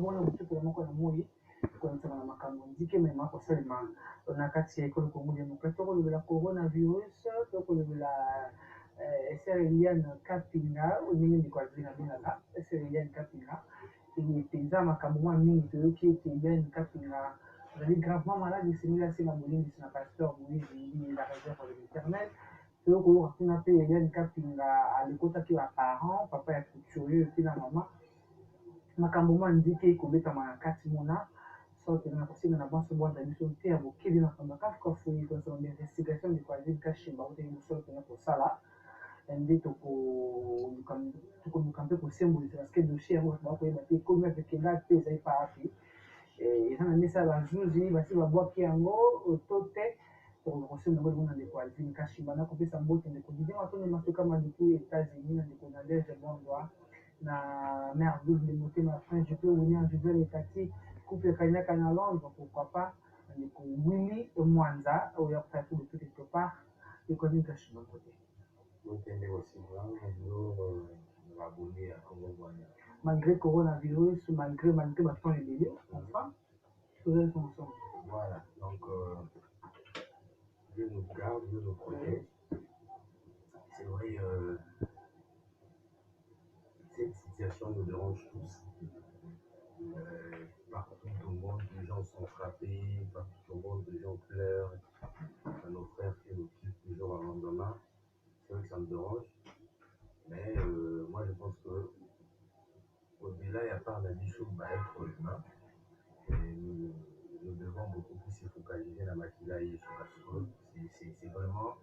bon mosusu moko na moi konisana na makambo ndike mema kosalema na kati ya ekolo Congo démocrate tokolobela coronavirus tokolobela Eliane Kapinga ndenge ndeko azali na bengaka Eliane Kapinga mpenza makambo mwa mingi toyoki ete Eliane Kapinga azali gravement malade esengeli asenga bolimbisi na pasteur Moïse Ndi la réserve de l'éternel toyokoyoka kuna mpe Eliane Kapinga alekotaki baparent papa ya couturier epi na mama makambo mwa ndike ekobetama na kati mona sorte na kosenga na banso bwanda biso te ya bokebi makambo akafukafuyi kosala bainvestigation ndeko azali kashimba oteki mosolo mpena kosala nde tokoluka mpe kosembolisa parceke dossier yango bato bakoyeba te ekomi apekenda te ezali pa api eza na mesa ya bazuzi basi babwaki yango to te tokoka kosemba yango lingo na ndeko alvin kashimba na kopesa mbote ndeko didie matone masuka maduku états-unis na ndeko na lege bondwa na mère double de motema prince je peux venir juvel ekati couple kanyaka na londres pourquoi pas ndeko willy mwanza oyo akosala tout depuis quelque part ndeko alvin kashimba mpote malgré coronavirus, malgré bâton et délai, enfin, tous elles sont ensemble. Voilà, donc Dieu nous garde, Dieu nous protège. C'est vrai, cette situation nous dérange tous. Partout au monde, les gens sont frappés, partout au monde, les gens pleurent. Nos frères qui nous quittent du jour au lendemain. C'est vrai que ça me dérange. Mais moi, je pense que au-delà, il n'y a pas un bichon être humain. Et nous devons beaucoup plus se focaliser dans la maquillage parce que c'est vraiment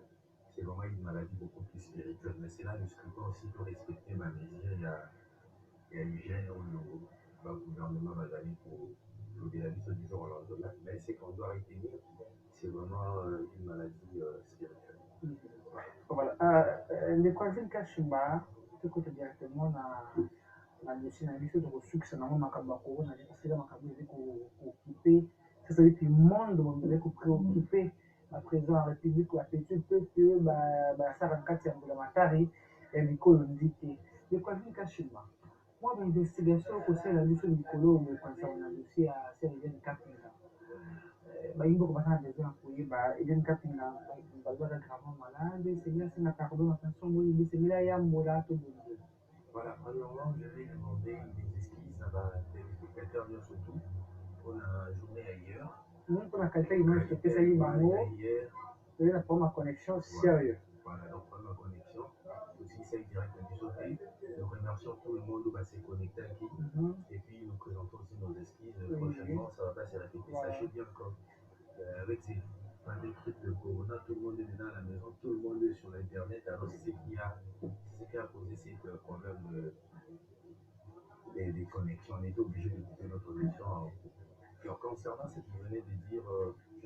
une maladie beaucoup plus spirituelle. Mais c'est là le scripteur aussi pour respecter ma mesure. Il y a l'hygiène où le gouvernement va aller pour au-delà du jour au lendemain. Mais c'est qu'on doit retenir, c'est vraiment une maladie spirituelle. Voilà. Le Kwazin Kashimba, tout côté directement na dossier na biso tokosukisa nango makambo ya corona parce que makambo ezi kookipe sasa eti monde ezali kopréokipe baprésident ya république bapeti mpe te basala na kati ya mbulamatari ya mikolo ndi te lekwazini kashima mwa bainvestigation okosalela biso mikolo oyo ekonzama na dossier ya Eliane Kapinga bayimbi oko baza na besoin ya koyeba Eliane Kapinga bazwaka gravement malade esengeli asenga pardon attention moyebi esengeli ayambola to bongo. Voilà, premièrement, je vais demander des excuses à ma téléspectateur, surtout pour la journée ailleurs. Pour la qualité image que ça y est, c'est la forme de connexion sérieux. Voilà, donc pour ma connexion, aussi c'est direct du sauté. Nous remercions tout le monde qui s'est connecté aquí. Et puis nous présentons aussi nos excuses. Prochainement, ça ne va pas se répéter. Sachez bien qu'avec ces pandémies de Corona, tout le monde est maintenant à la maison, tout le monde est sur Internet. Alors c'est ce qui a posé ces problèmes des connexions. On était obligé de couper notre connexion. Alors, concernant ce que vous venez de dire,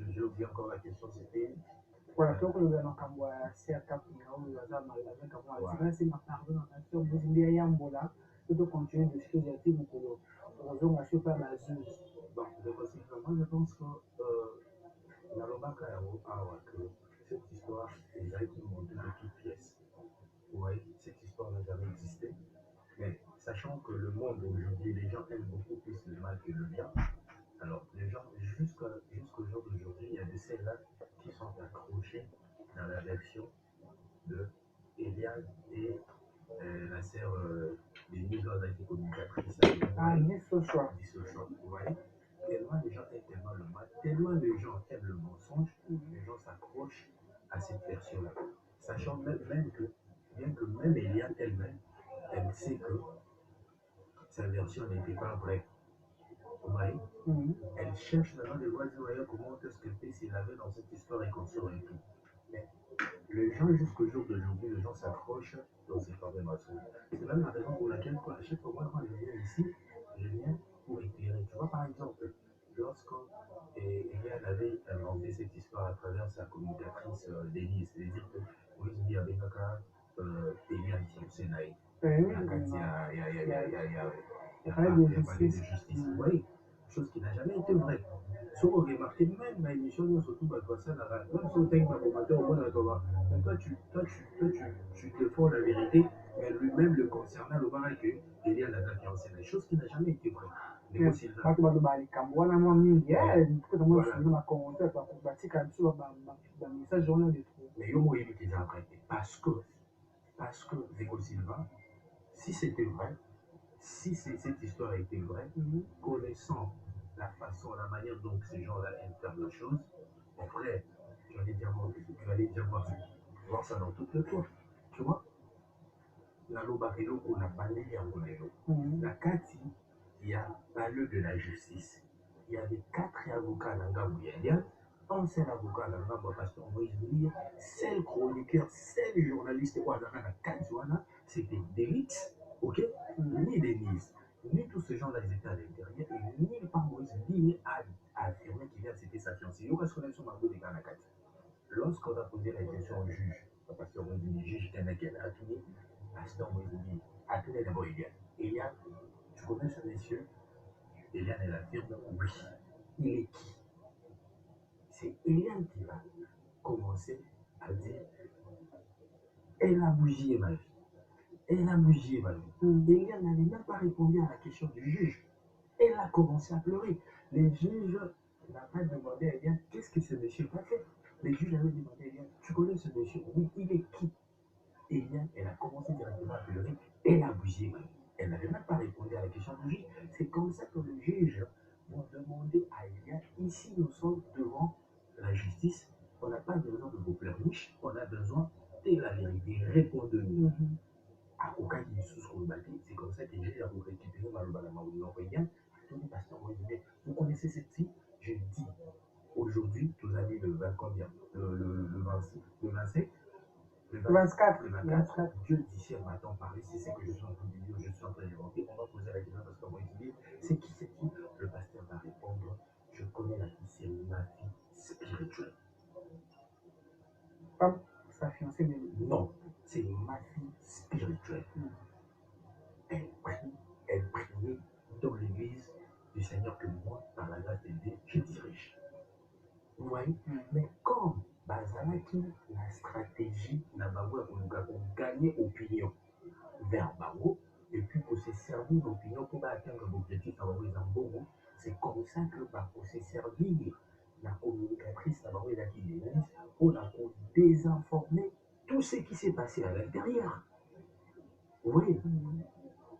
j'ai oublié encore la question, c'était... Voilà, donc le makambo ya CRK oyo aza malade kama c'est ma pardon attention vous ndiya yambola tout continuer de ce ya timu ko ozonga sur pas la juge. Bon, moi je pense que la lobaka ya que cette histoire est été montée de toutes pièces. Oui, cette histoire n'a jamais existé. Mais sachant que le monde aujourd'hui, les gens aiment beaucoup plus le mal que le bien. Alors, les gens, jusqu'au jour d'aujourd'hui, il y a de celles-là qui sont accrochées dans la version de Eliane et la sœur Denise a été communicatrice. Dissochoir. Vous voyez? Tellement les gens aiment tellement le mal, tellement les gens aiment le mensonge, les gens s'accrochent à cette version-là. Sachant même que, bien que même Eliane elle-même, elle sait que sa version n'était pas vraie. Ouais. Elle cherche maintenant de voir comment est-ce qu'elle peut s'y laver dans cette histoire et construire et tout. Mais les gens, jusqu'au jour d'aujourd'hui, les gens s'accrochent dans ces informations. C'est même la raison pour laquelle, à chaque fois quand je viens ici, je viens pour éclairer. Tu vois, par exemple, lorsque Eliane avait inventé cette histoire à travers sa communicatrice Denise, c'est-à-dire que Moïse dit avec Eliane qui est Sénaï. Il n'y a pas de justice. Oui, chose qui n'a jamais été vraie. Si on remarque même ma émission, surtout même si on t'a un commentaire au monde, toi tu te fais la vérité, mais lui-même le concernant, le mari que Eliane a fiancé, chose qui n'a jamais été vraie. Ndeko Silva. bato baloba likambo wana mwa mingi mpona mwa Voilà. funa bacommentaire batika biso bamessage wana de trop. Mais yo moyebi te eza vrai te parce que Ndeko Silva, si c'était vrai, si cette histoire était vraie, connaissant la façon, la manière dont ces gens-là aiment faire les choses, mon frère, tu allais dire voir ça dans toute le tour. Tu vois? La Lobarelo, on a parlé à Ronelo. La Kati, il y a parlé de la justice. Il y avait 4 avocats dans Gabouya. Un seul avocat dans le pasteur Moïse Louis, seul chroniqueur, seul journaliste, c'était Delix, ok? Ni Denise, ni tous ces gens-là, ils étaient à l'intérieur, et ni par Moïse Louis a affirmé qu'il y a c'était sa fiancée. Lorsqu'on a posé la question au juge, le pasteur Moïse Louis, juge Kenaken, a tourné, pasteur Moïse Louis, a tourné d'abord Eliane. Eliane, tu connais ce monsieur? Eliane, elle affirme oui. Il est qui? C'est Eliane qui va commencer à dire elle a bougé ma vie. Elle a bougé ma vie. Eliane n'avait même pas répondu à la question du juge. Elle a commencé à pleurer. Les juges n'ont pas demandé à Eliane qu'est-ce que ce monsieur a fait. Les juges avaient demandé à Eliane tu connais ce monsieur? Oui, il est qui? Eliane, elle a commencé directement à pleurer. Elle a bougé ma vie. Elle n'avait même pas répondu à la question du juge. C'est comme ça que le juge va demander à Eliane ici nous sommes devant la justice, on n'a pas besoin de vos pleurniches, on a besoin de la vérité. Répondez-nous. À aucun qui sous c'est comme ça que j'ai récupéré ma vous connaissez cette fille? Je dis, aujourd'hui, vous avez le 20 combien? Le 26, le 25? Le 24. 24. Dieu dit si elle m'attend parler, c'est ce que je suis en train de dire, je suis en train d'inventer. On va poser la question parce qu'on va dire, c'est qui cette fille? Le pasteur va répondre, je connais la fille, c'est ma fille spirituelle. Pas sa fiancée, mais non, c'est ma fille spirituelle. Elle priait dans l'église du Seigneur que moi, par la grâce de Dieu, je dirige. Vous voyez? Mais comme Bazalaki, la stratégie n'a pas pour gagner opinion vers Bango, et puis pour se servir d'opinion pour atteindre l'objectif à Bango Zambogo, c'est comme ça que pour se servir la communicatrice à Bango et l'église, on a désinformé tout ce qui s'est passé à l'intérieur. Vous voyez?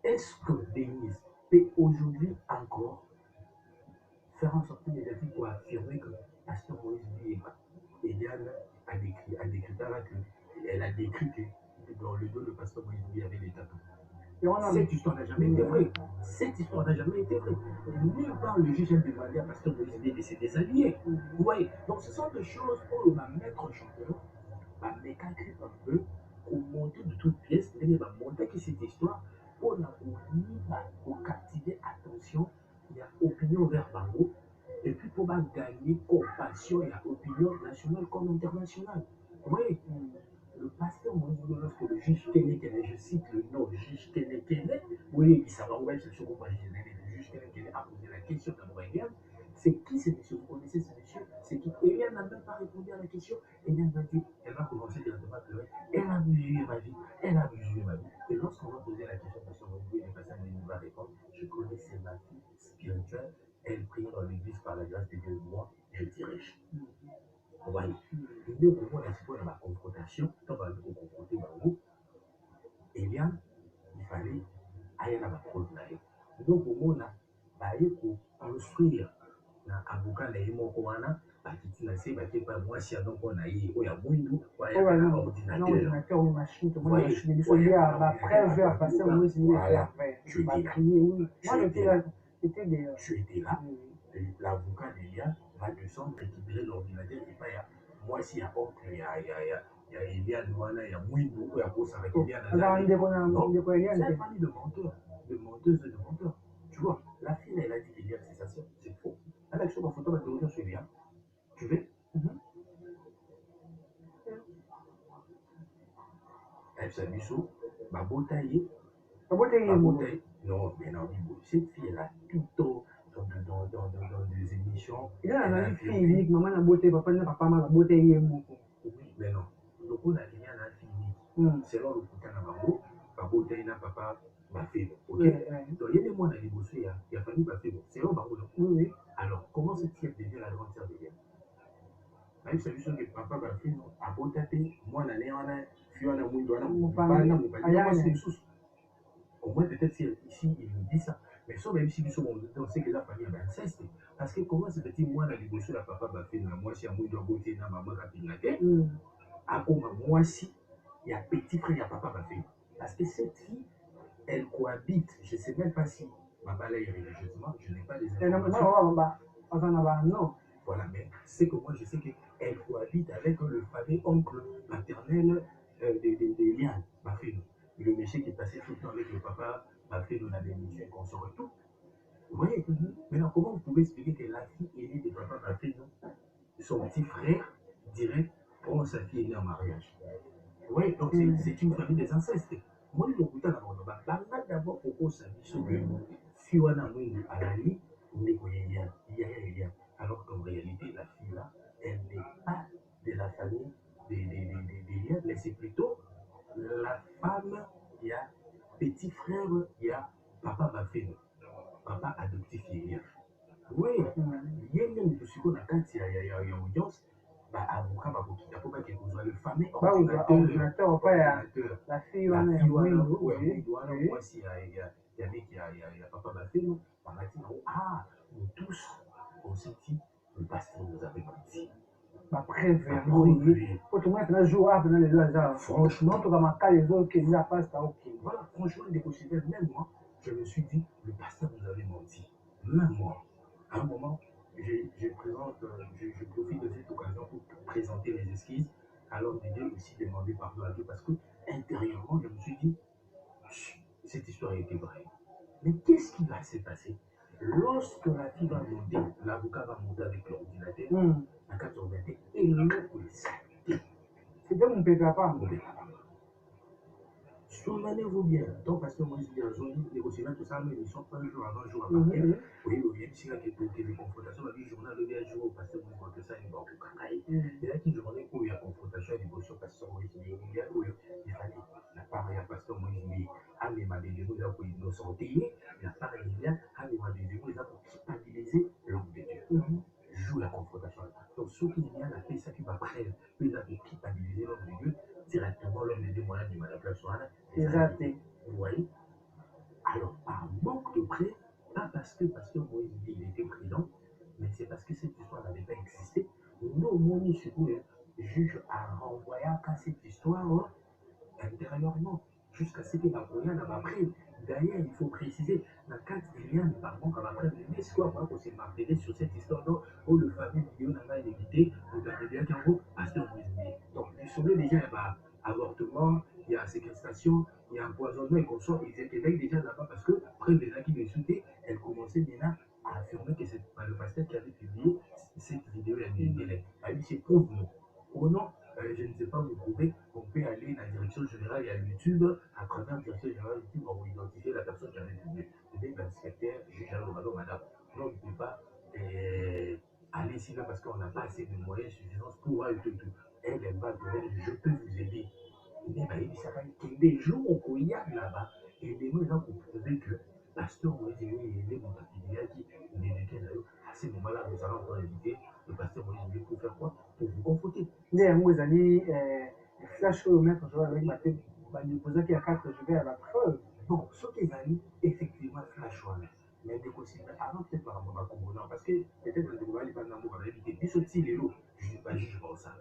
Est-ce que Denise peut aujourd'hui encore faire en sorte négative pour affirmer que Pasteur Moïse Louis Eliane a décrit elle a décrit que dans le dos de Pasteur Moïse Louis avait des tatous. Cette histoire n'a jamais été vraie. Cette histoire n'a jamais été vraie. Nulle part le juge a demandé à Pasteur Moïse Louis de se déshabiller. Vous voyez? Donc ce sont des choses pour le maître chanteur, va mécalculer un peu, pour monter de toutes pièces, il va monter que cette histoire, pour captiver attention, il y a opinion vers Bango, et puis pour gagner compassion, il y a opinion nationale comme internationale. Oui, le pasteur Moïse, lorsque le juge Kenekene, je cite le nom, le juge Kenekene, oui, ça va ouvrir ce qu'on va le juge Kenekene a posé la question à Moïse. C'est qui ce monsieur? Vous connaissez ce monsieur? C'est qui? Eliane n'a même pas répondu à la question. Eliane va dire, elle va commencer directement à pleurer. Elle a musulé ma vie. Elle a musulé ma vie. Et lorsqu'on va poser la question à son Dieu, le pasteur va répondre, je connais c'est ma fille spirituelle. Elle prie dans l'église par la grâce de Dieu. Moi, je dirige. Vous voyez? Et donc, pour moi, dans la confrontation, quand on va confronter Bango, Eliane, il fallait aller à la preuve. Donc, au moins, il faut construire na avocat na ye moko wana bakiti na se bake pa mwasi yango na ye oyo ya mwindu oya na ordinateur ou machine to moi je dis faut bien ba preuve à passer moi c'est mieux ba crier oui moi j'étais là tu étais là l'avocat d'Eliane va descendre récupérer l'ordinateur et pas ya mwasi ya oncle ya Eliane wana ya mwindu oyo akosala Eliane c'est une famille de menteurs de menteuses et de menteurs tu vois la fille elle a dit qu'Eliane c'est sa sœur c'est faux. Avec ce photo va te sur Eliane. Tu veux? Elle s'est mis sous ma bouteille. Non, mais non, cette fille-là, tout dans des émissions. Il y a une fille unique, maman a beauté, papa n'a pas mal, la beauté est beaucoup. Oui, mais non. Donc on a rien à fille unique. C'est là le coup de ma beauté n'a papa m'a fait. Ok? Donc il y a des mois dans les bosses, il y a fallu ma fait. Oui, oui. Alors, comment cette fille devient la grande sœur d'Eliane? Même celui que papa va faire, à Botaté, moi, l'année, on a fui en amour, au moins, peut-être ici, il nous dit ça. Mais ça, même si nous sommes on sait que la famille est inceste. Parce que comment se fait-il, moi, la négociation, la papa va faire, moi, si amour doit voter, na maman, quand il l'a fait, à comment moi, si, il y a petit frère, il y a papa va faire. Parce que cette fille, elle cohabite. Je ne sais même pas si maman là est religieusement, je n'ai pas des informations. Non. Voilà, mais c'est que moi, je sais qu'elle cohabite avec le fameux oncle paternel d'Eliane, ma fille. Le monsieur qui passait tout le temps avec le papa, ma fille, on a des missions qu'on se retrouve. Vous voyez? Maintenant, comment vous pouvez expliquer que la fille aînée de papa, ma fille, son petit frère, dirait, prend sa fille aînée en mariage? Vous voyez? Donc, c'est une famille des incestes. Moi, le coup d'abord, pourquoi ça dit que si on a à la lit, on est il y a. Alors qu'en réalité, la fille là, elle n'est pas de la famille des liens, mais c'est plutôt la femme, il y a petit frère, il y a papa m'a fait, papa adoptif, il y a. Oui, il y a même tout ce qu'on a quand il y a audience, avocat, il faut pas qu'il vous le fameux ordinateur, la fille, moi oui. si il y a papa m'a fait, on m'a dit, ah, nous tous, on s'est dit, le pasteur nous avait menti. Autrement, un jour, après les hasards, franchement, tu vas les autres qui n'y a pas ça, ok. Voilà, franchement, des possibilités, même moi, je me suis dit, le pasteur nous avait menti. Même moi. À un moment, je profite de cette occasion pour présenter les esquisses, alors de Dieu aussi demander pardon à Dieu, parce que intérieurement, je me suis dit, cette histoire était vraie. Mais qu'est-ce qui va se passer lorsque la fille va monter, l'avocat va monter avec l'ordinateur, la carte d'ordinateur, et l'autre le saleté. C'était mon papa. Souvenez-vous bien, donc parce que moi je dis à Zone, négocier tout ça, mais ils sont pas un jour avant, un jour après. Oui, il y a ici quelques confrontations, il y a des journaux, il y a des jours, parce que moi je vois que ça, il va au Kakaï. Il y a une journée où il y a confrontation, négociation, parce que moi je dis, il y a où il fallait, la part, il y a parce que moi je dis, ah, mais ma décision, il y a pour innocenter, la part, il y a, ah, mais ma décision, il y a pour culpabiliser l'homme de Dieu. Joue la confrontation. Donc, ce qui vient la paix, ça qui va prendre, il a pour culpabiliser l'homme de Dieu, directement l'homme de Dieu, moyen du manipulation. Exact. Vous voyez? Alors, par manque de prêt, pas parce que Moïse il était prudent, mais c'est parce que cette histoire n'avait pas existé. Nous, Moïse, le juge a renvoyé à cette histoire intérieurement, jusqu'à ce que la Koya n'a pas pris. D'ailleurs, il faut préciser, la carte Eliane, par contre, on a pris une histoire pour se marteler sur cette histoire où le fameux vidéo n'a pas évité, le gardien qui en gros, pasteur Moïse. Donc, vous savez déjà, il y a avortement, il y a séquestration, il y a empoisonnement et consort. Ils étaient là déjà là-bas parce que, après les qui les soutaient, elle commençait déjà à affirmer que c'est le pasteur qui avait publié cette vidéo, il a dit, elle dit, c'est prouve-nous. Au nom, je ne sais pas vous prouver, on peut aller dans la direction générale et à YouTube, à travers la direction générale YouTube, on va identifier la personne qui avait publié. C'est l'inspecteur, juge, madame. Non, on ne peut pas aller ici là parce qu'on n'a pas assez de moyens suffisants pour voir tout. Elle va donner, je peux vous aider. Mais bah, il s'appelle des jours au Koya là-bas. Et des mots là pour prouver que pasteur Moïse est mon papillon qui l'éduquait là. À ce moment-là, nous allons encore éviter le pasteur Moïse pour faire quoi? Pour vous confronter. Vous allez flash au maître, je vois avec ma tête, nous poser qu'il y a 4, je vais à la preuve. Bon, ce qui va effectivement flash au maître. Mais des aussi, avant peut-être par rapport à Congo, parce que peut-être que le gouvernement n'est pas dans le monde, mais puis ce petit lélo, je ne pas juge pour ça.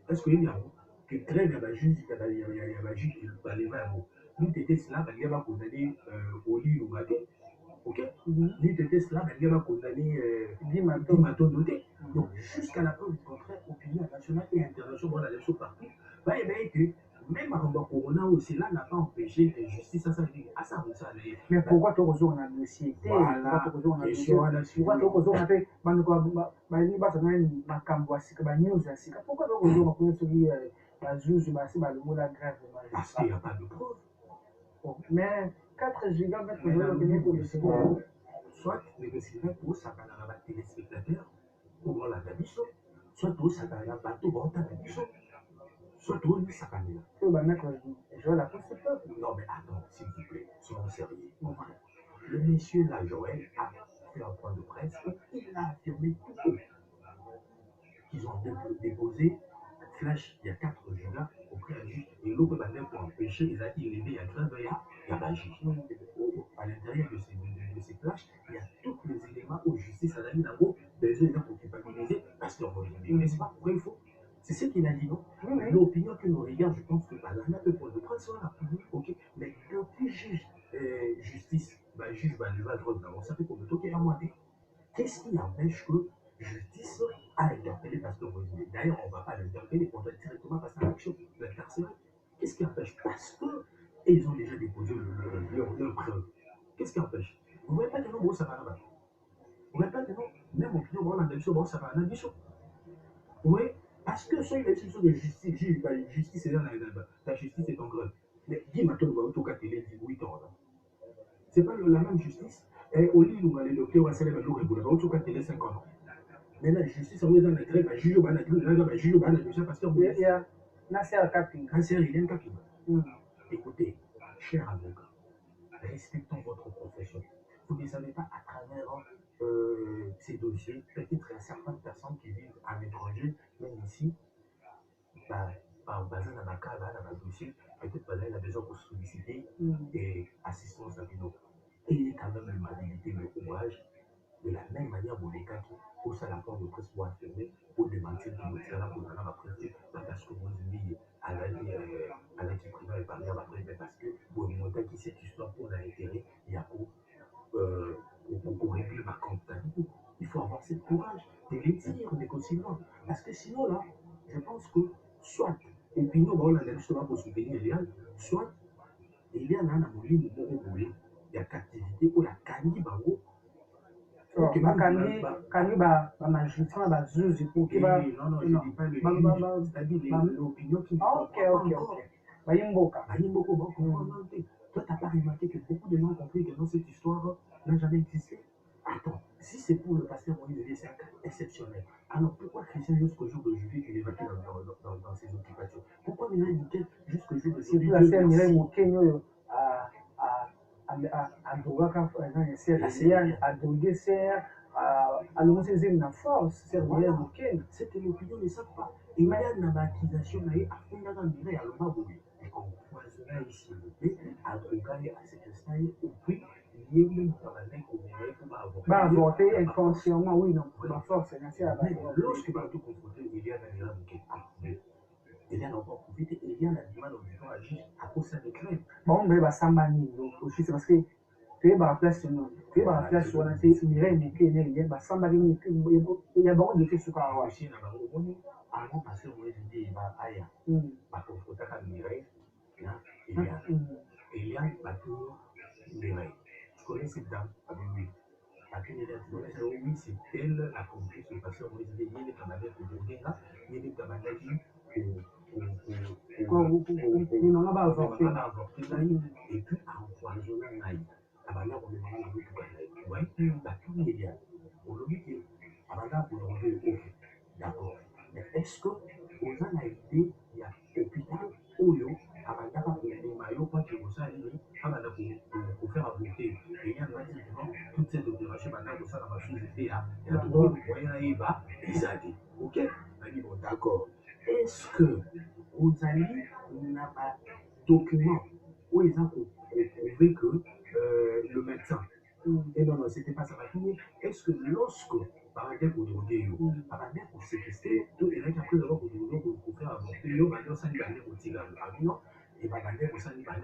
Est-ce qu'il y a que très bien, juge, il y a un juge qui va aller vers vous. Nous, tu étais cela, il y a condamné au lit ou maté. Ok? Nous, tu étais cela, il y a condamné 10 matons dotés. Donc, jusqu'à la preuve du contraire, opinion nationale et internationale, la chose partout, va que même à Corona aussi, là, n'a pas empêché que justice, ça dit, ah, ça, ça, mais pourquoi tu as un dossier? Voilà, pourquoi tu as un dossier? Pourquoi tu as fait la juge, le mot la grève? Parce qu'il n'y a pas de preuve. Mais 4 gigabits, je vais donner pour le second. Soit les récipients pour ça, dans la téléspectateur, pour la tradition, soit pour ça, dans la bateau, pour la tradition. Soit pour lui, ça là. Je vais la pousser. Non, mais attends, s'il vous plaît, soyons sérieux. Le monsieur là, Joël, a fait un point de presse. presse où il a affirmé tout haut qu'ils ont déposé flash il y a 4 jours auprès d'un juge et l'autre bandait pour empêcher les actes illégaux, il y a grève, il y a un juge. À l'intérieur de ces flashs, il y a tous les éléments où justice a mis en gros des éléments pour culpabiliser Pasteur Roger. N'est-ce pas? Vrai ou faux? C'est ce qu'il a dit, non? L'opinion que nous regardons, je pense que Bagana peut prendre cela. Ok? Mais depuis juge, justice, juge Baliva, ça fait comme le toque à moi. Qu'est-ce qui empêche que justice a interpellé Pasteur Roger? D'ailleurs, on ne va pas l'interpeller, on doit directement passer à l'action, l'incarcérer. Qu'est-ce qui empêche? Parce qu'ils ont déjà déposé leur preuve. Qu'est-ce qui empêche? Vous ne voyez pas que non, ça va là-bas. Vous ne voyez pas que non, même opinion, on a des choses, ça va là-bas. Vous voyez? Parce que soit il y a une chose de justice, justice est dans ta justice est en grève. Mais dis maintenant, on va tout cas télé 18 ans. Ce n'est pas la même justice. Et au lit, où les docteurs vont s'élever le régulaire, on va tout cas télé 5 ans. Mais la justice, on est dans la grève, la juge, on a juge, parce qu'il y a Nasser Kaping. Nasser, il y a un Kaping. Écoutez, cher avocat, respectons votre profession. Vous ne savez pas à travers ces dossiers, peut-être il y a certaines personnes qui vivent à l'étranger, même ici, par basé dans la cas, dans le dossier, peut-être qu'il a besoin de solliciter et assistance à nous. Et il y a quand même l'humanité, le courage, de la même manière, pour les cas qui, pour ça, la porte de presse pour affirmer, pour démentir que nous sommes là pour la presse, parce que vous dites à la qui privé et parler à la presse, parce que pour montrer que cette histoire pour l'intérêt, il y a pour régler ma comptabilité. Il faut avoir ce courage de les dire, de continuer. Parce que sinon, là, je pense que soit opinion, on a des choses pour soutenir Eliane, soit Eliane a un moyen de il y a captivité ou la canne bango. Magistrat, juge, pour qui va. Non, je ne dis pas le juge, c'est-à-dire l'opinion qui. Ok. Bayimboka. Toi, tu n'as pas remarqué que beaucoup de gens ont compris que dans cette histoire n'a jamais existé. Attends, si c'est pour le pasteur Moïse, c'est un cas exceptionnel. Alors pourquoi Christian jusqu'au jour d'aujourd'hui il est vaincu dans ses occupations? Pourquoi Mireille Mouquet jusqu'au jour de c'est pour la sœur Mireille Mouquet à Dogaka à Dogué serre à l'oncer une force c'est Mireille Mouquet. C'était l'opinion ne savent pas. Et il y a une accusation à fondre dans Mireille à l'Omaboui. Et qu'on poisonna ici le plaît à Dogaka à cette stade au prix. Avorter inconsciemment, oui, non. Ma force, c'est lorsque tu confronté, il y a un bouquet. Il y a encore profité, il y a l'animal au niveau agir à cause de crème. Bon, mais ça m'a mis aussi, c'est parce que tu es dans la place, tu es dans la place où on a fait une règle qui est née, ça m'a mis, il y a beaucoup de choses sur la route. Aussi, avant passer au dit, il va ailleurs. Par confronter à Mireille, il y a bateau Mireille. Tu connais cette dame? Oui. Oui, c'est elle la complice du pasteur Moïse. Il y a des camarades pour donner là, il y a des camarades qui on va avorter. Et puis empoisonner un aïe. Abana pour le moment, on a oui, tout il y a. On le dit, Abana pour le moment, d'accord. Mais est-ce que aux gens a été, il y a hôpital, Oyo, Abana pour le maillot, pas que vous savez, Abana pour faire avorter. Et il y a non, toute cette opération, maintenant, ça va faire et la drogue, il va, et ça dit, ok, bon, d'accord. Est-ce que vous allez n'a pas document où ils ont prouvé que le médecin, et non, c'était pas ça va finir. Est-ce que lorsque, par exemple, vous droguez, par exemple, vous séquestrez, tout est là qu'après avoir vous droguez, vous faire avorter, vous allez ça, vous allez vous tirer à non, et bah, vous allez vous tirer à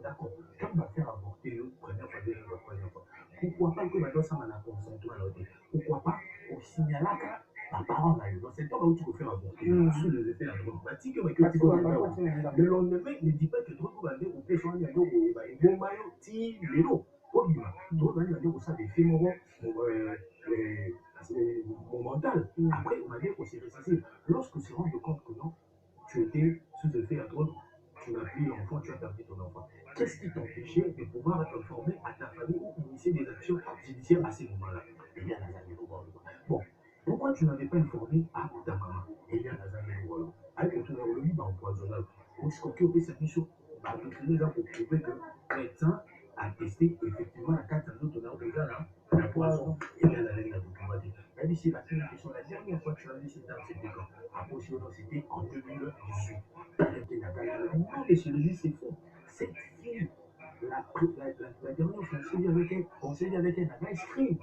d'accord. Quand on va faire avorter, première fois, deuxième fois, troisième fois, pourquoi pas que maintenant ça m'a consentement à l'autre? Pourquoi pas au signaler que la parole a eu. Dans cette temps où tu peux faire avorter, sous les effets de la drogue, bah, tu peux le lendemain, ne dis pas que tu vas aller au péché, il y a un maillot, ti, les lots. Tu vas aller au sein des films, mon mental. Après, on va dire que c'est nécessaire. Lorsque tu te rends compte que non, tu étais sous effet à drogue, tu n'as plus l'enfant, tu as perdu ton enfant. Qu'est-ce qui t'empêchait de pouvoir informer à ta famille ou initier des actions judiciaires à ces moments-là? Il y a des années bon, pourquoi tu n'avais pas informé à ta maman? Il y a des années avec ton horloge empoisonnable. Parce que tu as cette mission, pour prouver que le médecin a testé effectivement la carte de ton horloge là. la poisson, et bien la règle a beaucoup maté. Elle dit, c'est la question. La dernière fois que tu as vu cette dame, c'était quand? Après, c'était en 2018. Elle était la galère. Non, monsieur le juge, c'est faux. Cette fille, la dernière fois, on s'est dit avec elle, elle a inscrit.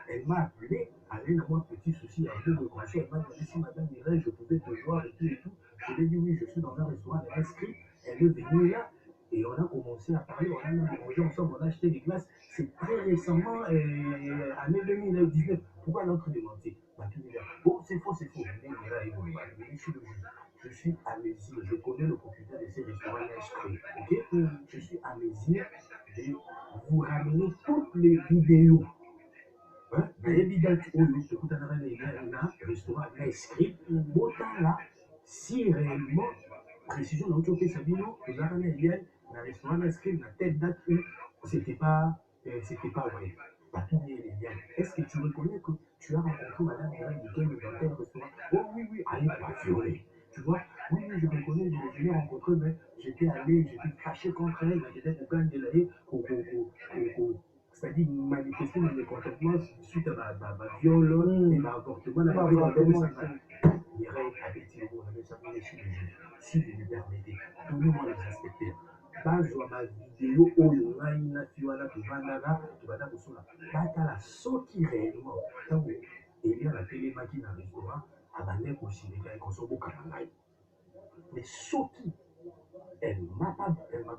Elle m'a appelé avec un petit souci, un peu de conseil. Elle m'a demandé si madame Mireille, je pouvais te voir et tout et tout. Je lui ai dit oui, je suis dans un restaurant, elle est inscrite. Elle est venue là et on a commencé à parler, on a même mangé ensemble, on a acheté des glaces. C'est très récemment, année 2019. Pourquoi elle est en train de mentir? Bon, c'est faux, c'est faux. Je suis à mesure, je connais le propriétaire de ces restaurants inscrits. Ok? Je suis à mesure de vous ramener toutes les vidéos. nayebi date oyo tokutana na restaurant inscrit autant là si réellement précision nauti opesa bino tozalaka na eliane na restaurant inscrit na telle date où c'était pas vrai. Est-ce que tu reconnais que tu as rencontré Madame Mireille Duquesne dans tel restaurant? Oh oui, oui, elle m'a violé. Tu vois? Oui, oui, je reconnais, je l'ai rencontré, mais j'étais fâché contre elle, j'étais pour gagner de l'air, c'est-à-dire manifester le mécontentement suite à ma viol et ma avortement. Mireille avait dit au si vous me permettez, donnez-moi les inspecteurs. Bazwa ma vidéo oyo ngai nati wana tovandaka tobanda kosala batala soki réellement ntango elia natelemaki na restaurant abandai kosileka ekozoboka na ngai mais soki elle m'a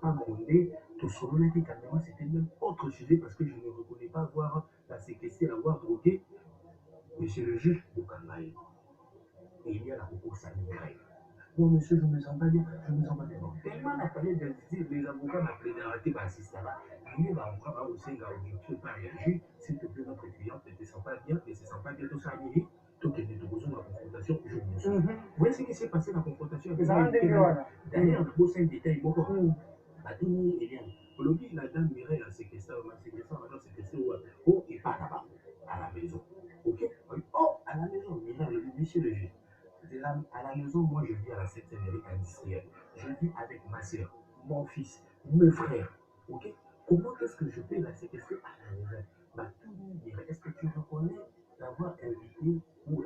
pas grondé. Tout son honnêteté, carrément, c'était même autre sujet parce que je ne reconnais pas avoir la séquestré, l'avoir drogué. Monsieur le juge, Bokanaï. Et il y a la concours sanitaire. Bon, monsieur, je me sens pas bien, je me sens pas bien. Donc, tellement la période d'injustice, les avocats m'ont présenté par assistant là. Il y a l'avocat va aussi objectif par le juge, s'il te plaît, notre client ne se sent pas bien, ne se sent pas bien, tout ça, il donc il est besoin de la confrontation, je me suis. Vous voyez ce qui s'est passé dans la confrontation avec d'ailleurs, le beau c'est un détail beaucoup. Badini et bien, aujourd'hui, la dame Mireille a séquestré, madame séquestré, oh, et pas là-bas, à la maison. Ok? Oh, à la maison, Mireille, monsieur le juge. À la maison, moi, je vis à la 7e mairie industrielle. Je vis avec ma soeur, mon fils, mes frères. Ok? Comment est-ce que je peux la séquestrer à la maison? Bah, tout le monde dirait, est-ce que tu reconnais d'avoir invité ou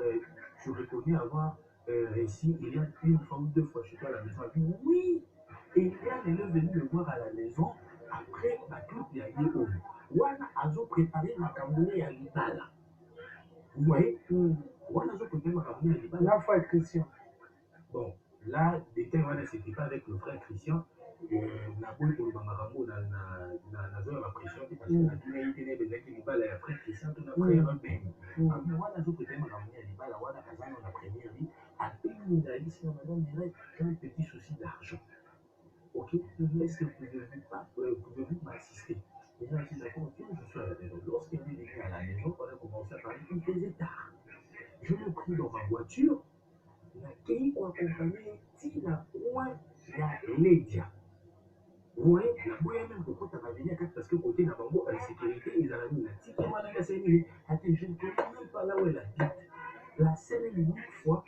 tu reconnais avoir réussi il y a une fois ou deux fois chez toi à la maison? Elle dit oui. Et là, elle est venue me voir à la maison. Après, bah, tout y a eu au Wana Azo préparé ma camouflée à l'Ibala. Vous voyez? Wana Azo préparé ma camouflée à l'Ibala. La foi est Christian. Bon, là, l'été, voilà, c'était pas avec le frère Christian. Naboy pour le Bamarambo, na zone la pression, parce que la Guinée était avec l'Ibala, et frère Christian, tout notre frère, ben. Wana Azo préparé ma camouflée à l'Ibala, Wana Kazan, on a prévenu, lui, à peine, il a dit, si madame Mireille, j'ai un petit souci d'argent. Ok, est-ce que pouvez-vous m'assister? Et là, je suis d'accord, ok, je suis à la maison. Lorsqu'elle est venue à la maison, on a commencé à parler, il faisait tard. Je l'ai pris dans ma voiture, la qui accompagné, il a point, il y a Lédia. Vous voyez, la moyenne même pour ta venir parce que côté n'a pas la sécurité, ils ont mis la petite voilà, la série. Attends, je ne connais même pas là où elle habite. La seule et unique fois,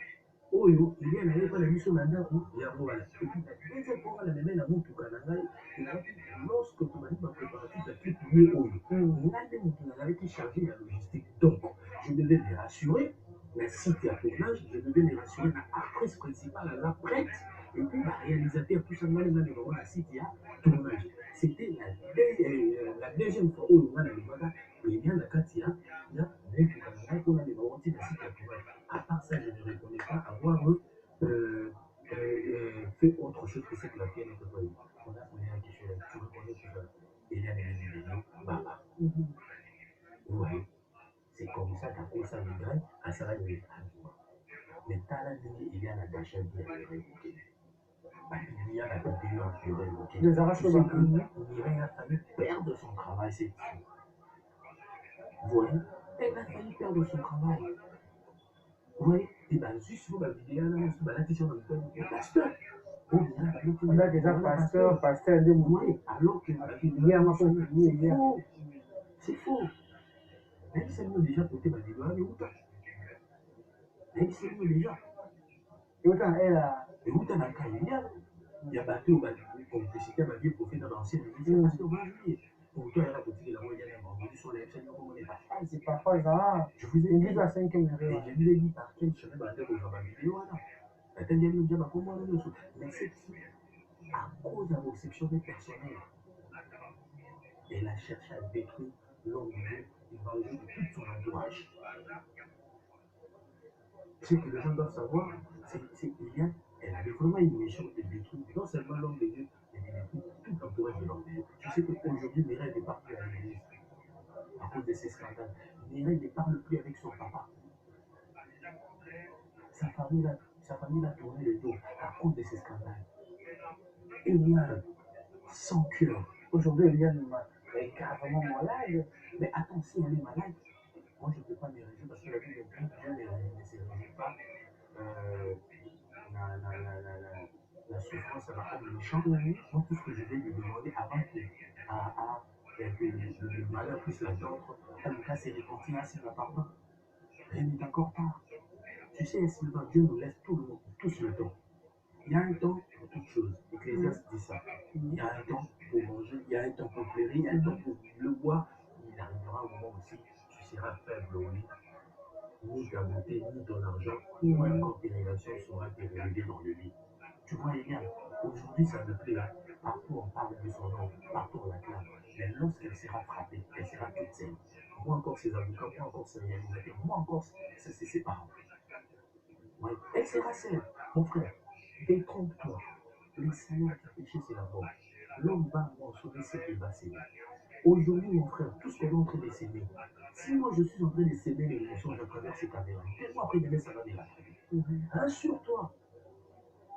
Oyo, il y a n'avait pas la mission là-dedans, il y a voilà. Et puis la deuxième fois, la même amour tout Canada, il a dit, lorsque tu m'as dit ma préparatif, la clip liée Oyo, il a dit qu'il avait été chargé de la logistique. Donc, je devais les rassurer, la site à tournage, je devais les rassurer, l'actrice principale, à la prête, et puis la réalisateur, tout ça, dans les moments, la site, il y a tournage. C'était la deuxième fois où on a les voilà, et bien la Katia, il y a des Canada, qu'on a les moments, la site à tournage. À part ça, je ne reconnais pas avoir fait autre chose que ce que la fille était voyée. On a posé la question, tu reconnais tout ça? Et il y a des vidéos, baba. Vous voyez, c'est comme ça qu'à cause ça, les gars, à ça, il y a mais t'as la vie, il y a la gâchette, il y a les révoqués. Il y a la vidéo en purée révoquée. Les arraches au début. Mireille a failli perdre son travail, c'est tout. Vous voyez, elle a failli perdre son travail. Oui, et bien juste vous, la vidéo, là, la question de pasteur. On a déjà pasteur de mouiller. Alors que il y a ma faux. C'est faux. Même si elle déjà côté ma vidéo, mais où t'as? Même si elle déjà. Et autant elle a. Et où t'as la carrière? Il y a battu au complicité, ma vie, profite dans l'ancienne église. Pasteur, va jouer. Pour toi, il y a la politique, la moyenne, on sur les chaînes, on est pas. C'est parfois ça. Je vous ai dit, la 5e et je vous ai dit par quel chemin va aller pour la vidéo, là. Attendez, nous disons, comment on est. Mais c'est à cause de l'exception des personnels, elle a cherché à détruire l'homme de Dieu, il va de tout son entourage. Ce que les gens doivent savoir, c'est qu'Eliane, elle avait vraiment une mission de détruire non seulement l'homme de Dieu, mais de détruire tout l'entourage de l'homme de Dieu. Tu sais qu'aujourd'hui, Mireille ne parle plus à l'église à cause de ces scandales. Mireille ne parle plus avec son papa. Sa famille l'a tourné le dos à cause de ces scandales. Eliane, sans cœur. Aujourd'hui, Eliane est gravement malade. Mais attends, si elle est malade, moi je ne peux pas me réjouir parce que la vie de Dieu ne se réjouit pas. La souffrance, ça va comme le méchant. Moi, tout ce que je vais lui demander avant que le malheur puisse l'attendre, en tout cas, c'est repentir à son pardon. Rien n'est encore tard. Tu sais, Sylvain, Dieu nous laisse tous le temps. Il y a un temps pour toute chose. Ecclésiaste dit ça. Il y a un temps pour manger, il y a un temps pour pleurer, il y a un temps pour le boire. Il arrivera un moment aussi, tu seras faible au lit. Ni ta beauté, ni ton argent, ni encore tes relations seront te reléguées dans le lit. Tu vois, les gars, aujourd'hui, ça me plaît. Partout, on parle de son nom, partout, on l'acclame. Mais lorsqu'elle sera frappée, elle sera toute seule. Moi encore, ses avocats, moi encore, ses réalisateurs, moi encore, c'est ses parents. Ouais. Elle sera seule, mon frère. Détrompe-toi. Le Seigneur qui péché, c'est la mort. L'homme va mentionner ce qu'il va s'aimer. Aujourd'hui, mon frère, tout ce qu'on est en train de s'aimer, si moi je suis en train de s'aimer les mensonges à travers ces caméras, quel mois après demain ça va me rattraper. Rassure-toi.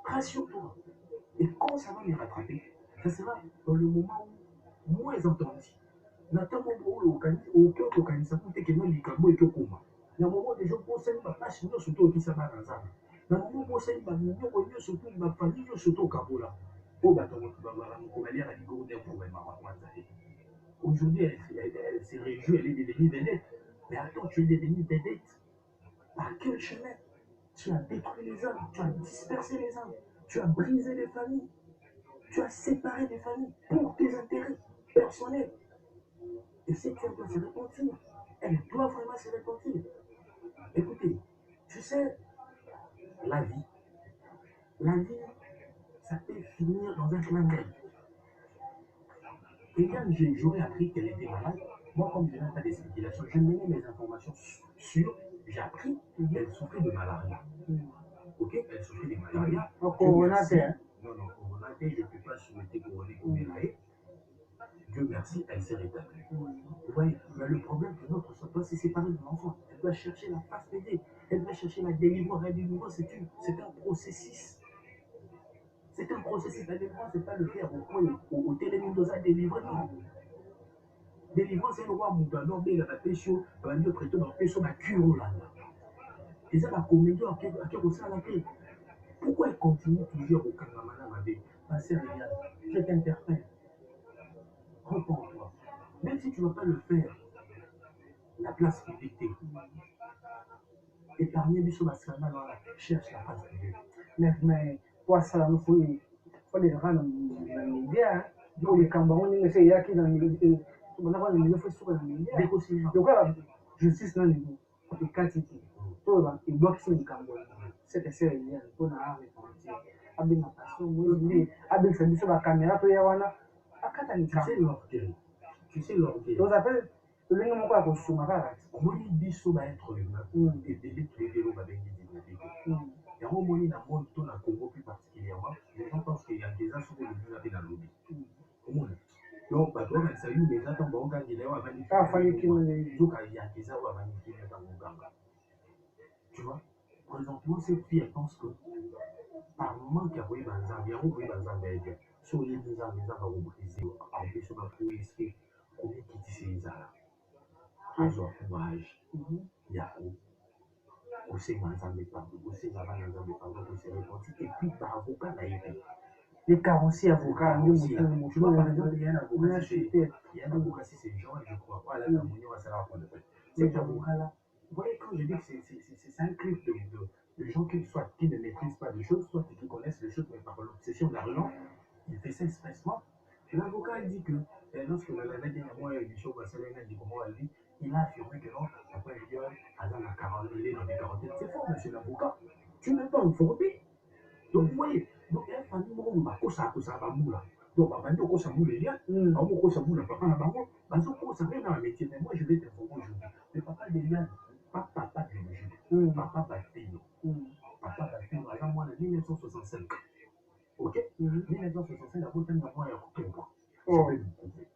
Rassure-toi. Et quand ça va me rattraper, ça sera dans le moment où moins entendu. Natama au cœur d'organisation, que non, likambo et que koma. Na moment des gens pour ça, pas passer nous surtout qui ça va dans ça. Na moment pour ça, pas nous nous surtout ma famille surtout kabola. Oh bah ton va on va lire à l'ego des pour aujourd'hui, elle s'est réjouie, elle est devenue vedette. Mais attends, tu es devenue vedette. Par quel chemin? Tu as détruit les hommes, tu as dispersé les hommes, tu as brisé les familles, tu as séparé des familles pour tes intérêts personnels. Et cette femme doit se repentir. Elle doit vraiment se repentir. Écoutez, tu sais, la vie, ça peut finir dans un clin d'œil. Et quand j'aurais appris qu'elle était malade, moi, comme je n'ai pas de spéculations, je menais mes informations sûres. J'ai appris qu'elle souffrait de malaria. Ok, elle souffrait de malaria. Non, coronaté, je ne peux pas souhaiter couronner comme elle. Dieu merci, elle s'est rétablie. Vous voyez, mais le problème que notre soeur doit se séparer de l'enfant. Elle doit chercher la face de Dieu. Elle doit chercher la délivrance. La délivrance, c'est un processus. C'est un processus. La délivrance, ce n'est pas le faire au téléphone de sa délivrance. Non. Délivrance, c'est le roi Moutano, mais il a fait chaud, il a dit au président, il a fait chaud, il a cure là. Et ça, la comédie, à qui on la paix. Pourquoi elle continue toujours au Kangamana Mabé? Ma sœur, regarde, je t'interpelle. Repends-toi. Même si tu ne vas pas le faire, la place publique t'est. Épargner du sur la scandale, cherche la face de Dieu. Mais pour ça, il faut les rendre dans les médias. Pour les Cameroun, il y a qui dans les médias. Il faut sur les médias. Donc, justice dans les médias. Et quand il doit faire le Cameroun. C'est que c'est rien. Pour nous répondre. Avec ma passion, avec celui sur la caméra, tu sais l'orgueil. Tu sais l'orgueil. Donc, ça fait. Omoni biso baêtre humain ebele toyebeli oyo babengi dignité yango omoni na monde to na Congo plus particulièrement les gens pensent que yangeza soki olobi na mpe na lobi omona donc bato bakanisa yo eza ntango baokangela yo avandzoka yangeza oyo avandikimi ntango oganga tu vois présentement cette fille elle pense que par manque ya koyeba nzambe yango koyeba nzambe ya bien so oyebi nzambe nzambe akobrise yo empêche bafoeske komekitisa ezala azwa courage ya kosenga nzambe pardon kosenga bana nzambe pardon kose repenti et puis baavocat na ye mpe les 46 avocats tu vois par exemple il y a un avocat si c'est Jean je crois pas là dans mon nom ça va prendre cet avocat là vous voyez quand je dis que c'est un clip de gens qui ne maîtrisent pas les choses soit qui connaissent les choses mais par l'obsession de l'argent il fait ça expressement L'avocat dit que lorsque la dernière mois émission dit comment elle dit, il a affirmé que non, après il est dans les quarantaines. C'est fort, monsieur l'avocat. Tu n'es pas informé. Donc, vous voyez, donc il y a un famille où ça va mourir. Donc, ça moule les liens. Ça moule papa na bango. Ça vient dans le métier. Mais moi, je vais t'informer aujourd'hui. Le papa des liens, pas papa biologique. Papa Bastino. Papa Bastino, à moi, en 1965. Ok? 1965, la route est à octobre. Je vais le prouver.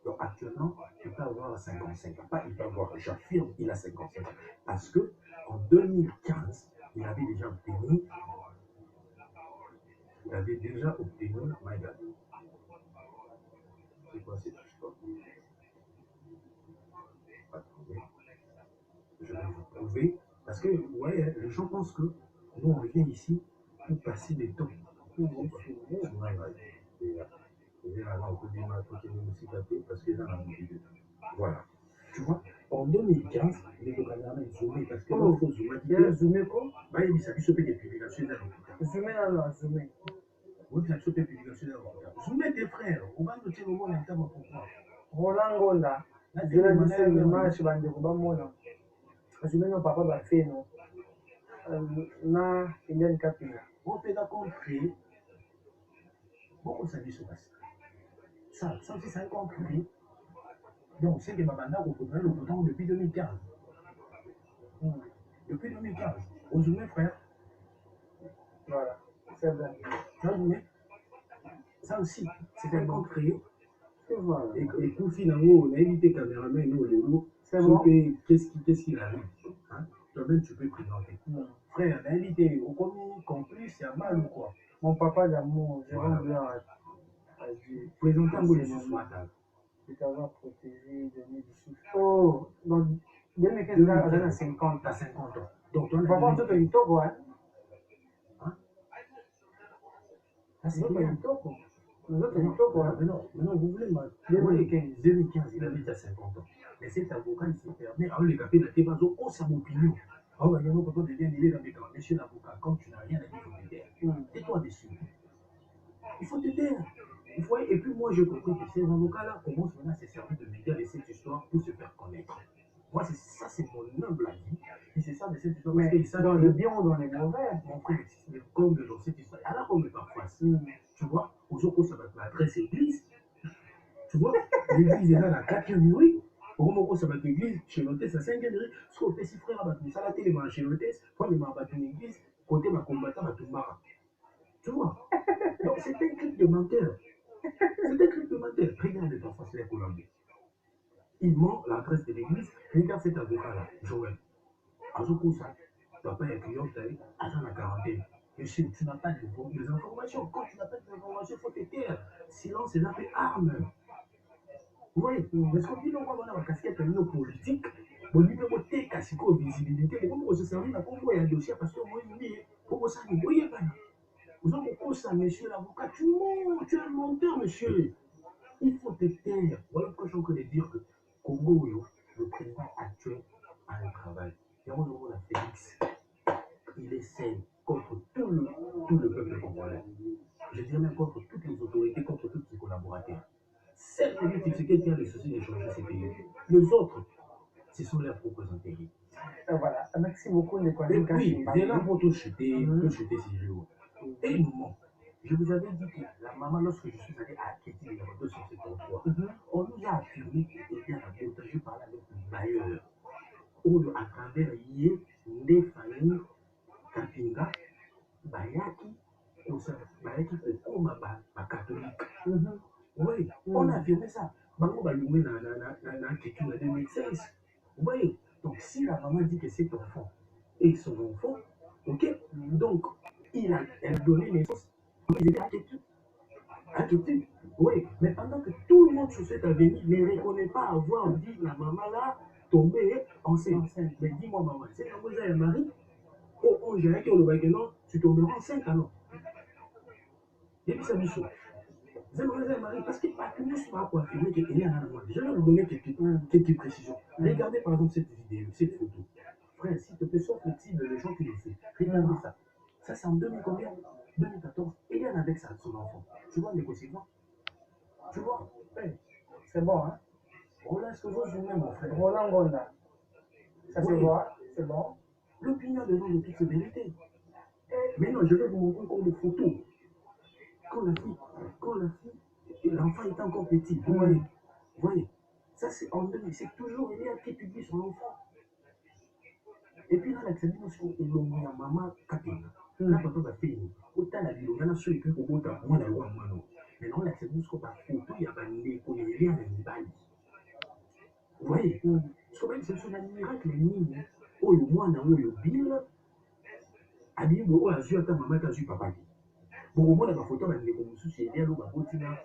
Donc actuellement, il peut avoir 55 ans. Pas il peut avoir, j'affirme, il a 55 ans. Parce que en 2015, il avait déjà obtenu, my God. C'est quoi cette histoire? Attendez, je vais vous prouver. Parce que, ouais, les gens pensent que nous, on vient ici pour passer des temps. Voilà. Tu vois, en 2015, les caméramans zoomaient parce que il faut zoomer. Il y a zoomé quoi? Bah, il s'agit de des publications dans l'hôpital. Zoomer alors, zoomer. Oui, il s'agit de publications dans l'hôpital. Zoomer tes frères. On va noter le mot en termes pourquoi. Roland Gonda. Je l'ai dit, c'est le match, bande de Mona. Zoomer non, papa va faire non. Na, il y a une capine. On peut d'accord créer. Beaucoup ça dit se passe. Ça aussi, ça a compris. Donc, c'est que ma bande a repris le bouton depuis 2015. Depuis 2015. Au Zoomé, frère. Voilà, c'est bon. Tu as Zoomé? Ça aussi, c'est un compte créé. Voilà. Et pour finalement, on a évité caméraman, nous, les loups. C'est bon. Qu'est-ce qu'il arrive? Hein? Toi-même, tu peux présenter. Frère, on a évité, au premier complice, il y a mal ou quoi? Mon papa d'amour, je rends bien à Dieu. Présentez-moi le sous matin. De t'avoir protégé, donné du souffle. Oh, donc, 2015, à 50. À 50 ans. Donc, toi, papa, on te dit tout, quoi. Hein? Ah, c'est bien. Nous autres, on dit quoi? Non, vous voulez, moi. 2015, il avait déjà 50 ans. Mais cet avocat, il s'est permis, alors les capés de la Tébazo, oh, c'est mon opinion. Ah, ouais, il y a un autre de bien, il est dans les camps. Monsieur l'avocat, quand tu n'as rien à dire, il faut te taire. Tais-toi dessus. Il faut te taire. Il faut... Et puis moi, je comprends que ces avocats-là commencent maintenant à se servir de médias de cette histoire pour se faire connaître. Moi, ça, c'est mon humble avis. Et c'est ça de cette histoire. Mais dans le bien ou dans les mauvais, mon frère, c'est comme dans cette histoire. Alors, comme parfois, tu vois, aujourd'hui, ça va être l'adresse église. Tu vois, l'église est là, la 4e rue. Au moment où ça va être l'église, chez l'hôtesse, la 5e rue. Soit au petit frère, ça la télé, chez l'hôtesse, quand il m'a battu une église, côté ma combattant, ma tombara. Tu vois? Donc, c'est un clip de menteur. C'est un clip de menteur. Regarde ton face, les Colombiens. Il ment l'adresse de l'église. Regarde cet avocat-là, Joël. À ce coup-ça, tu n'as pas un client, tu as la quarantaine. Monsieur, tu n'as pas des informations. Quand tu n'as pas d'informations, il faut te taire. Silence, c'est l'arme arme. Oui, parce qu'on dit non, on a une casquette politique. On dit que voter casquette visibilité. Mais comment on se servir, on voit un dossier parce que moi, il dit, pourquoi ça ne voyez pas? Vous avez beaucoup ça, monsieur l'avocat. Tu mens, tu es un menteur, monsieur. Il faut te taire. Voilà pourquoi je suis en train de dire que Congo, le président actuel, a un travail. Et on a Félix. Il essaie contre tout le peuple congolais. Je dirais même contre toutes les autorités, contre tous ses collaborateurs. Certes, c'est quelqu'un qui a le souci de changer ces pays. Les autres, ce sont leurs propres intérêts. Voilà. Merci beaucoup, les collègues. Oui, il est là pour tout chuter, si je veux. Et un moment, je vous avais dit que la maman, lorsque je suis allé à Kéti, il y a 2 sur ce territoire, on nous a affirmé qu'il était à la bouteille. Je parlais avec le bailleur, où à travers Yé, des familles, Kapinga, Bayaki, Bayaki, Okoma, catholique. Oui, on a affirmé ça. Bango Baloumé na Kéti, en 2016. Vous voyez, donc si la maman dit que c'est ton enfant et son enfant, ok, donc elle a donné naissance, il était inquiétude. Oui, mais pendant que tout le monde sur cette avenue ne reconnaît pas avoir dit la maman là tombée enceinte. Mais dis-moi, maman, c'est quand vous avez un mari, oh, j'ai que le baguette, non, tu tomberas enceinte alors. Et puis ça me saoule. Vous avez un mari, parce que pas tout le monde va affirmer qu'il est à la moindre. Je vais vous donner quelques précisions. Regardez par exemple cette vidéo, cette photo. Frère, s'il te plaît, sois flexible, les gens qui le font. Regardez ça. Ça, c'est en 2000 combien? 2014. Eliane avec son enfant. Tu vois les conséquences? Tu vois? Oui. C'est bon, hein? Roland Scozo, mon frère. Roland Gonda. Ça se Oui. voit, c'est bon. L'opinion de l'homme de toute vérité. Maintenant, je vais vous montrer encore des photos. Quand l'enfant était encore petit, vous voyez, ça c'est en 2000, c'est toujours Eliane qui publie son enfant. Et puis là, la télévision, il y a maman Kapinga. Là, papa va faire, autant la vidéo, maintenant, ceux qui ont autant, moi, la loi, moi, non. Maintenant, la télévision, va photo, il y a un nez, il y a un nibali. Vous voyez, parce que c'est un miracle, les lignes, oh, moi, non, oh, bill, habillé, oh, azur, ta maman, t'as vu papa. Bon, au moins, la photo, elle est comme si c'était là, babotina,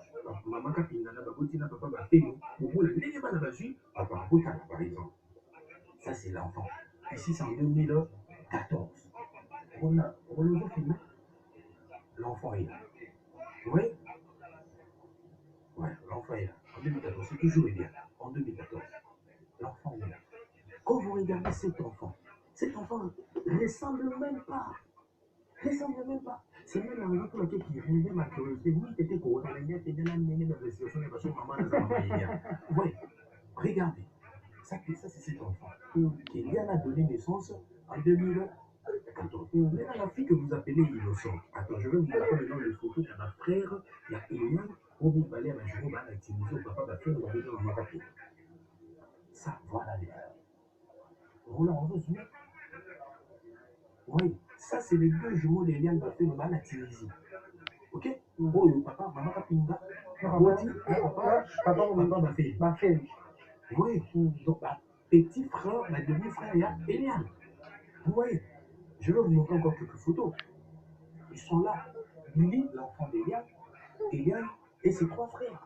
maman Kapinga, babotina, papa va faire, au moins, la ligne, elle va vu, papa, par exemple. Ça, c'est l'enfant. Ici, c'est en 2014. On a fini. L'enfant est là. Oui? Ouais, l'enfant est là. En 2014, c'est toujours bien. En 2014, l'enfant est là. Quand vous regardez cet enfant ne ressemble même pas. C'est même la raison pour laquelle il révèle ma curiosité. Oui, t'étais pour la situation de façon maman dans sa maman. Oui, regardez. Ça, c'est cet enfant qui lui a donné naissance en 2014. Maintenant, la fille que vous appelez innocente. Attends, je vais vous montrer maintenant les photos de ma frère. Il y a Eliane, où vous allez à la journée, à l'activité, au papa va faire, on va venir dans ma papier. Ça, voilà les gars. Roland, on veut se mettre. Oui, ça, c'est les deux jumeaux d'Eliane va faire dans la Tunisie. Ok? Oh, papa, maman va pinga. Papa va faire. Oui, donc, petit frère, ma demi-frère, il y a Eliane. Vous voyez, je vais vous montrer encore quelques photos. Ils sont là. Billy, l'enfant d'Eliane, Eliane et ses trois frères.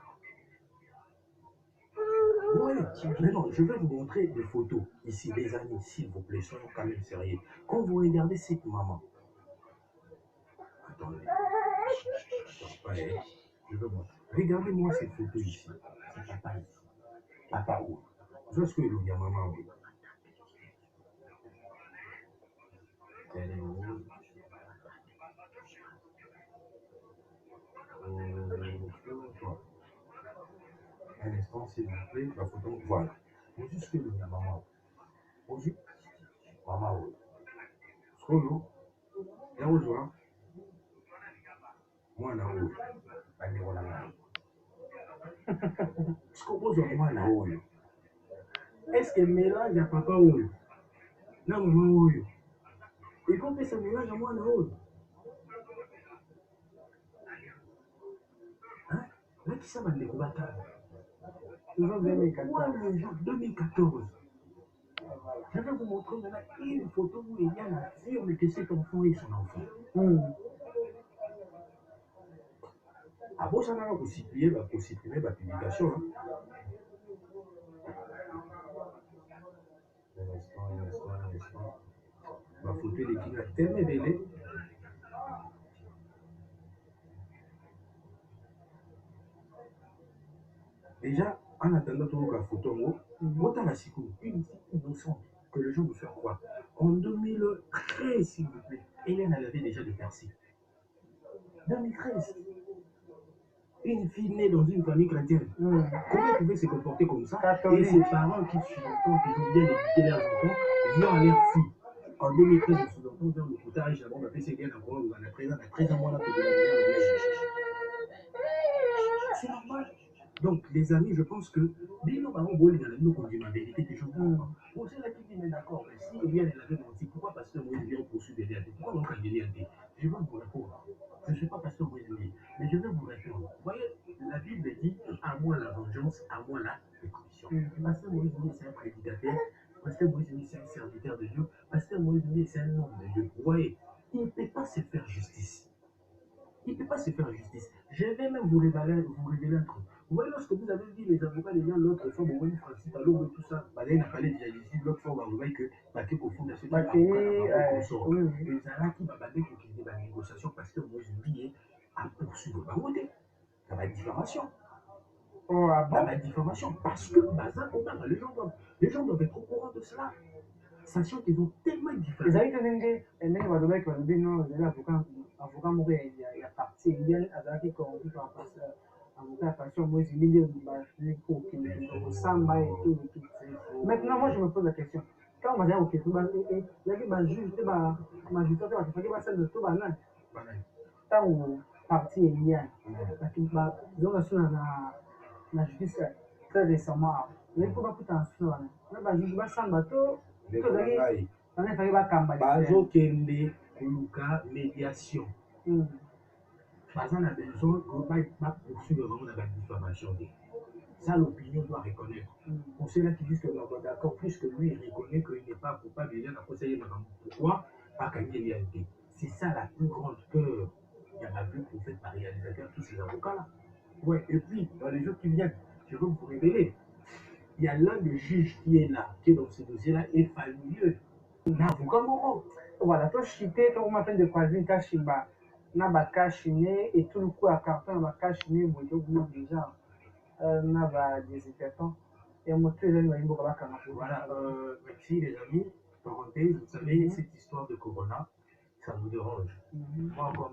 Oui, maintenant, je vais vous montrer des photos ici, les amis, s'il vous plaît, soyons quand même sérieux. Quand vous regardez cette maman, attendez, je vais montrer. Regardez-moi cette photo ici. C'est papa ici. Papa où? Je sais ce que il y a maman où. Elle est où? Un instant, s'il vous plaît, la photo, voilà. Vous juste que il y a maman où. Vous juste, maman où. Solo, et aujourd'hui, moi, là où. Allez, voilà. Ce qu'on pose moi, là où. Est-ce que mélange à papa où? Non, maman où. Et quand on se mélange à moi, là où. Hein? Là, qui ça m'a découvert? Toujours 2014. Moi, le jour 2014. Je vais vous montrer maintenant une photo où il y a la firme que cet enfant est son enfant. Ah bon, ça n'a pas supprimer la publication. Hein? Un instant. Ma photo est qui a tellement belle. Déjà, en attendant tout la photo, moi, t'as la psycho, une innocente que les gens vous font croire. En 2013, s'il vous plaît, Hélène, elle avait déjà de percées. 2013. Une fille née dans une famille chrétienne. Comment elle pouvait se comporter comme ça? Et ses parents qui sous-entendent qu'ils ont bien éduqué leurs enfants, viennent leur fille. En 2013, le sous-entend vers le coutage, d'abord, on a fait ses gains d'abord, on a 13 ans, là, c'est normal. Donc, les amis, je pense que, bien avant, nous qu'on dit la vérité, que je comprends. On sait la qui dit, mais d'accord, mais si Eliane avait menti, pourquoi Pasteur Moïse vient poursuivre Eliane? Pourquoi donc Eliane? Je vais vous répondre. Je ne suis pas Pasteur Moïse, mais je vais vous répondre. Vous voyez, la Bible dit, à moi la vengeance, à moi la rétribution. Pasteur Moïse, c'est un prédicateur. Pasteur Moïse, c'est un serviteur de Dieu. Pasteur Moïse, c'est un homme de Dieu. Vous voyez, il ne peut pas se faire justice. Il ne peut pas se faire justice. Je vais même vous révéler un truc. Vous voyez, lorsque vous avez dit les avocats, les gens, l'autre fois, vous voyez, Francis, alors, tout ça, il a parlé déjà ici, l'autre fois, vous voyez que Baké confond à ceux qui sont les Arabes qui m'ont dit qu'il y a des négociations parce que moi, je dis, à poursuivre. Bah, oui, ça va être diffamation. Oh, ah bon? Ça va être diffamation parce que, les gens doivent être au courant de cela. Sachant qu'ils ont tellement diffamé. Ils avaient dit que l'avocat avocat moko ya parti eliane azalaki corrompu par avocat ya parti ya moïse milieu bazali kokende kosamba et tout et tout. Maintenant moi je me pose la question quand bazali kokende ezalaki bajuge te bamagistrat te bakefaki basala to banani ntango parti eliane zonga so na justice très récemment ezali mpo bakutana so na bajuge basamba to tozalaki bana efaki bakamba bazokende koluka médiation baza na besoin poursuivre vraiment dans la diffamation. Ça, l'opinion doit reconnaître. Pour ceux-là qui disent que d'accord, plus que lui, il reconnaît qu'il n'est pas coupable, il vient conseiller madame. Pourquoi pas gagner l'IALT? C'est ça la plus grande peur. Il y en a vu qu'on fait par réalisateur, tous ces avocats-là. Ouais, et puis, dans les jours qui viennent, je veux vous révéler, il y a l'un des juges qui est là, qui est dans ce dossier-là, est familier. L'avocat moro. Voilà, toi, chité, toi, on m'appelle de Kwazin Kashiba. Na baka chiné et tout le coup à carton, baka chiné, moi, je vous déjà. Na ba désinfectant. Et moi, tous les amis, ils m'ont Voilà, merci les amis. Parenthèse, vous savez, cette histoire de Corona, ça nous dérange. Moi, encore